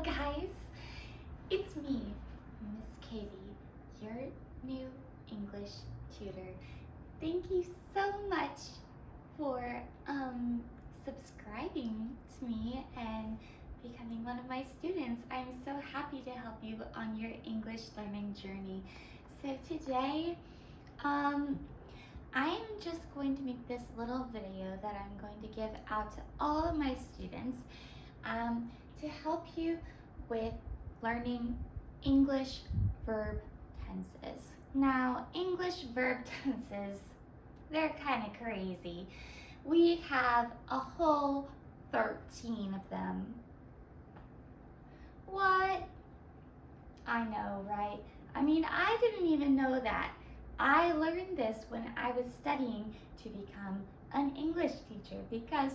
guys, it's me, Miss Katy, your new English tutor. Thank you so much for subscribing to me and becoming one of my students. I'm so happy to help you on your English learning journey. So today, I'm just going to make this little video that I'm going to give out to all of my students to help you with learning English verb tenses. Now, English verb tenses, they're kind of crazy. We have a whole 13 of them. What? I know, right? I mean, I didn't even know that. I learned this when I was studying to become an English teacher because,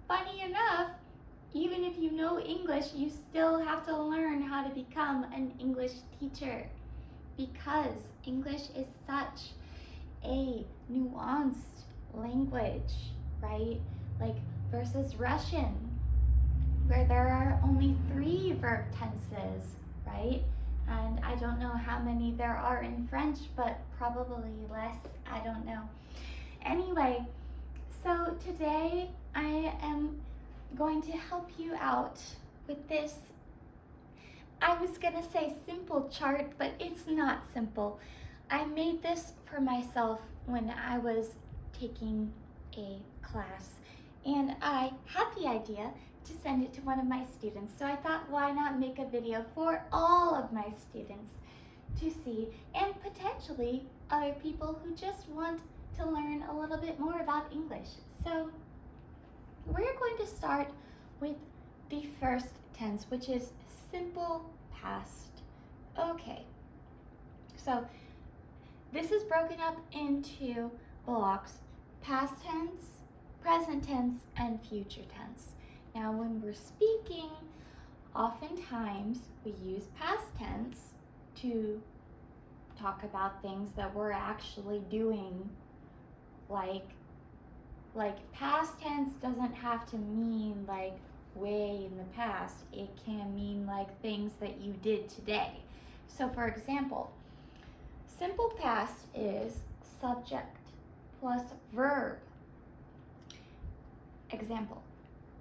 funny enough, even if you know English, you still have to learn how to become an English teacher because English is such a nuanced language, right? Like versus Russian, where there are only 3 verb tenses, right? And I don't know how many there are in French, but probably less, I don't know. Anyway, so today I am going to help you out with this. I was gonna say simple chart, but it's not simple. I made this for myself when I was taking a class, and I had the idea to send it to one of my students. So I thought, why not make a video for all of my students to see, and potentially other people who just want to learn a little bit more about English. So we're going to start with the first tense, which is simple past. Okay, so this is broken up into blocks: past tense, present tense, and future tense. Now, when we're speaking, oftentimes we use past tense to talk about things that we're actually doing, like past tense doesn't have to mean like way in the past. It can mean like things that you did today. So for example, simple past is subject plus verb. Example,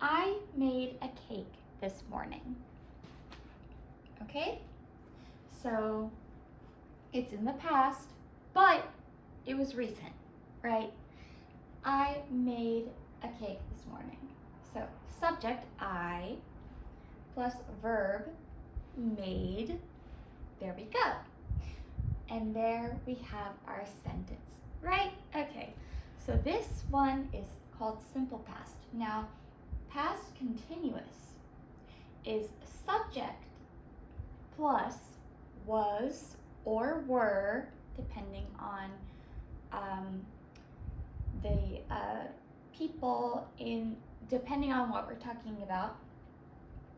I made a cake this morning. Okay, so it's in the past, but it was recent, right? I made a cake this morning. So subject, I, plus verb, made. There we go. And there we have our sentence, right? Okay, so this one is called simple past. Now, past continuous is subject plus was or were, depending on the people depending on what we're talking about,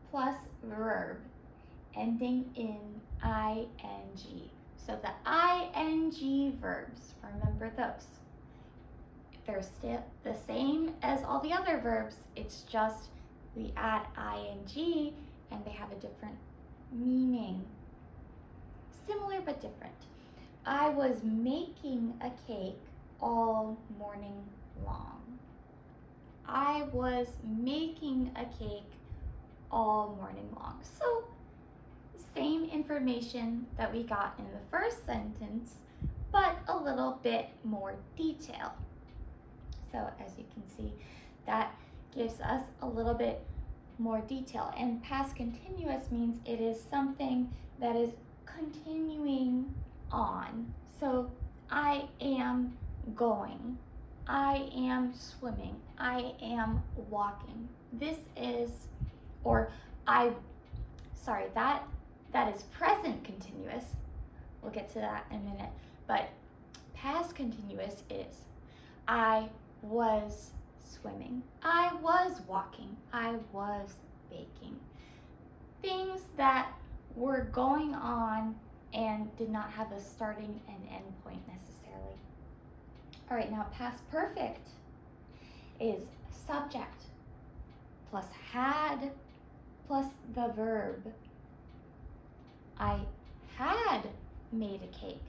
plus verb ending in ing. So the ing verbs, remember those. They're still the same as all the other verbs. It's just we add ing and they have a different meaning. Similar but different. I was making a cake all morning long. I was making a cake all morning long. So same information that we got in the first sentence, but a little bit more detail. So as you can see, that gives us a little bit more detail. And past continuous means it is something that is continuing on. So I am going, I am swimming, I am walking. This is, or that is present continuous. We'll get to that in a minute. But past continuous is I was swimming, I was walking, I was baking. Things that were going on and did not have a starting and end point necessarily. All right, now past perfect is subject plus had plus the verb I had made a cake.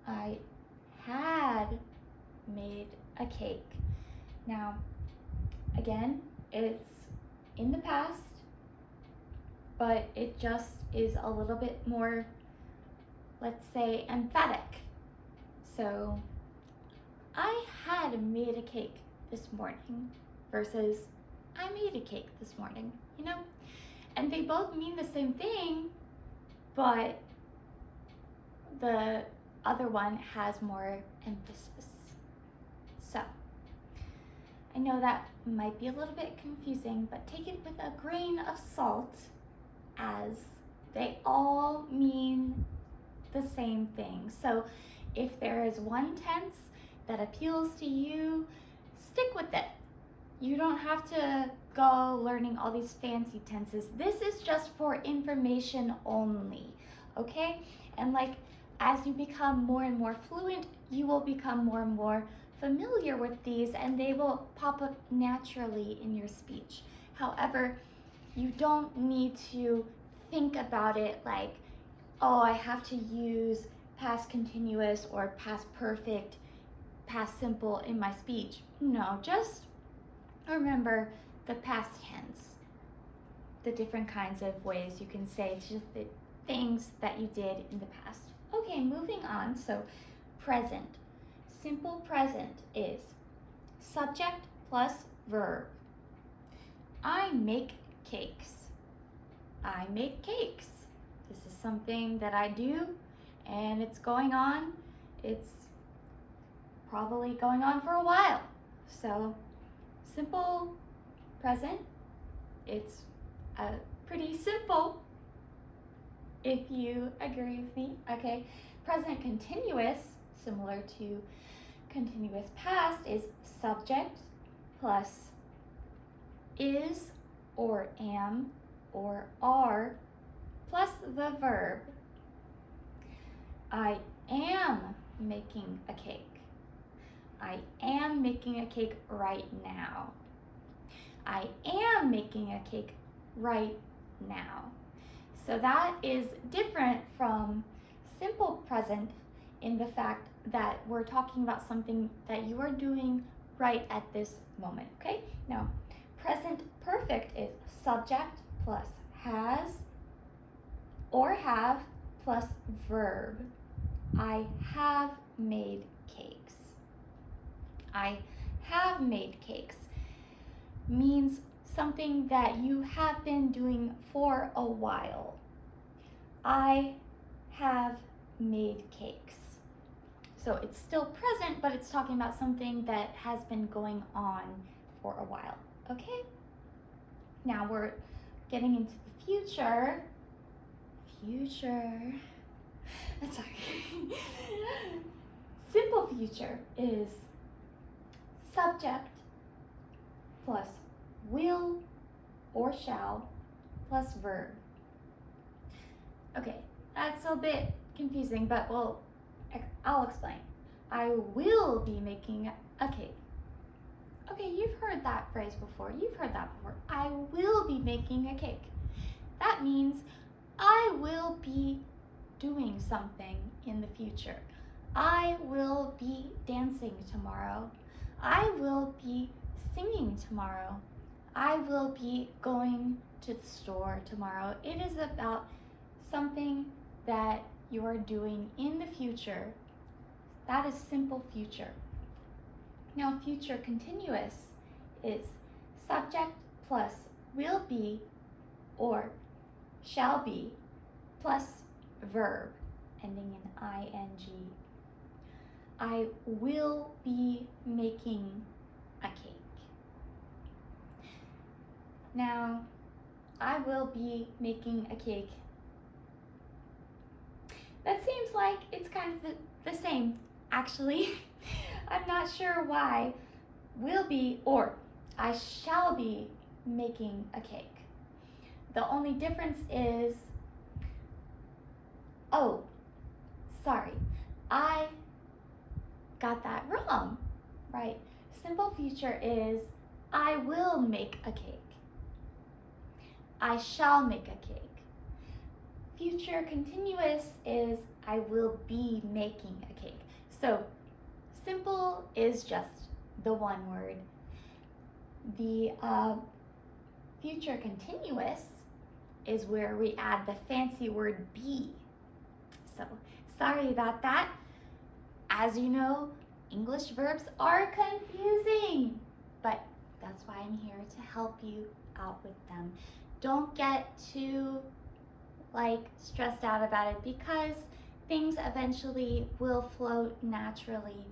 I had made a cake. Now, again, it's in the past, but it just is a little bit more, let's say, emphatic. So, I had made a cake this morning versus I made a cake this morning, you know? And they both mean the same thing, but the other one has more emphasis. So, I know that might be a little bit confusing, but take it with a grain of salt, as they all mean the same thing. So if there is one tense that appeals to you, stick with it. You don't have to go learning all these fancy tenses. This is just for information only, okay? And like, as you become more and more fluent, you will become more and more familiar with these, and they will pop up naturally in your speech. However, you don't need to think about it like, oh, I have to use past continuous or past perfect, past simple in my speech. No, just remember the past tense, the different kinds of ways you can say just the things that you did in the past. Okay, moving on. So present. Simple present is subject plus verb. I make cakes. I make cakes. This is something that I do, and it's going on. It's probably going on for a while. So simple present, it's pretty simple if you agree with me. Okay, present continuous, similar to continuous past, is subject plus is or am or are plus the verb. I am making a cake. I am making a cake right now. I am making a cake right now. So that is different from simple present in the fact that we're talking about something that you are doing right at this moment, okay? Now, present perfect is subject plus has or have plus verb. I have made cakes. I have made cakes means something that you have been doing for a while. I have made cakes. So it's still present, but it's talking about something that has been going on for a while, okay? Now we're getting into the future. Sorry. Simple future is subject plus will or shall plus verb. Okay, that's a bit confusing, but I'll explain. I will be making a cake. Okay, you've heard that phrase before. I will be making a cake. That means I will be doing something in the future. I will be dancing tomorrow. I will be singing tomorrow. I will be going to the store tomorrow. It is about something that you are doing in the future. That is simple future. Now, future continuous is subject plus will be or shall be plus verb ending in ing. I will be making a cake. Now, I will be making a cake. That seems like it's kind of the same, actually. I'm not sure why. Will be or I shall be making a cake. The only difference is, oh, sorry, I got that wrong, right? Simple future is I will make a cake. I shall make a cake. Future continuous is I will be making a cake. So simple is just the one word. The future continuous is where we add the fancy word be. So sorry about that. As you know, English verbs are confusing, but that's why I'm here to help you out with them. Don't get too stressed out about it, because things eventually will flow naturally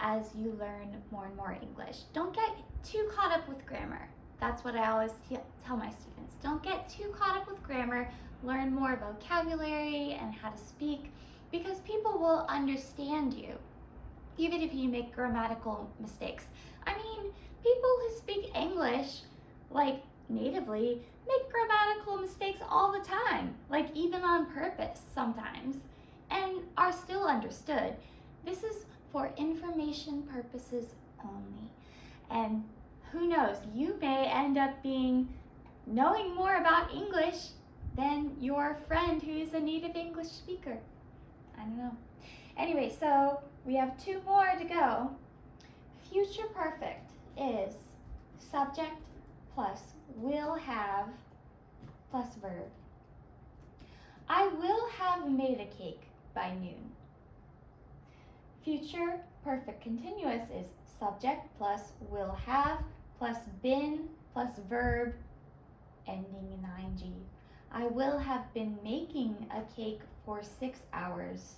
as you learn more and more English. Don't get too caught up with grammar. That's what I always tell my students. Don't get too caught up with grammar. Learn more vocabulary and how to speak, because people will understand you, even if you make grammatical mistakes. I mean, people who speak English natively make grammatical mistakes all the time, even on purpose sometimes, and are still understood. This is for information purposes only. And who knows, you may end up knowing more about English than your friend who is a native English speaker. I don't know. Anyway, so we have 2 more to go. Future perfect is subject plus will have plus verb. I will have made a cake by noon. Future perfect continuous is subject plus will have plus been plus verb ending in ing. I will have been making a cake for 6 hours.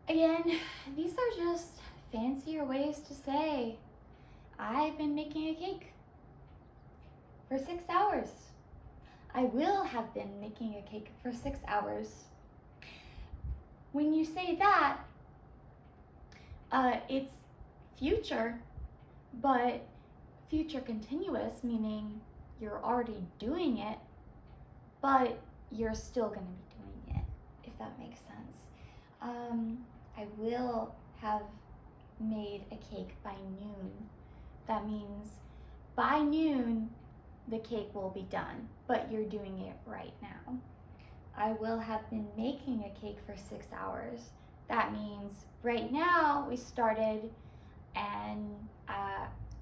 Again, these are just fancier ways to say I've been making a cake for 6 hours. I will have been making a cake for 6 hours. When you say that, it's future, but future continuous, meaning you're already doing it, but you're still going to be doing it, if that makes sense. I will have made a cake by noon. That means by noon, the cake will be done, but you're doing it right now. I will have been making a cake for 6 hours. That means right now we started and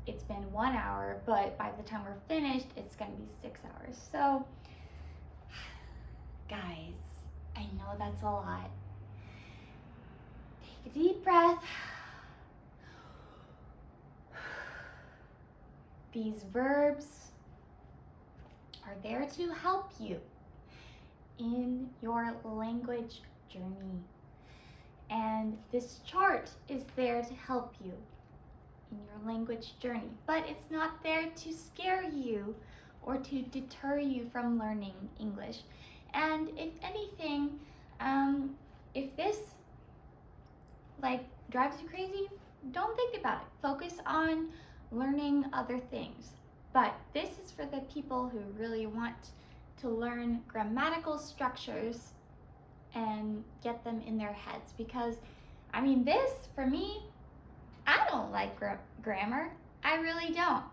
it's been 1 hour, but by the time we're finished, it's gonna be 6 hours. So, guys, I know that's a lot. Take a deep breath. These verbs are there to help you in your language journey. And this chart is there to help you in your language journey, but it's not there to scare you or to deter you from learning English. And if anything, if this drives you crazy, don't think about it. Focus on learning other things. But this is for the people who really want to learn grammatical structures and get them in their heads, because this for me, I don't like grammar. I really don't.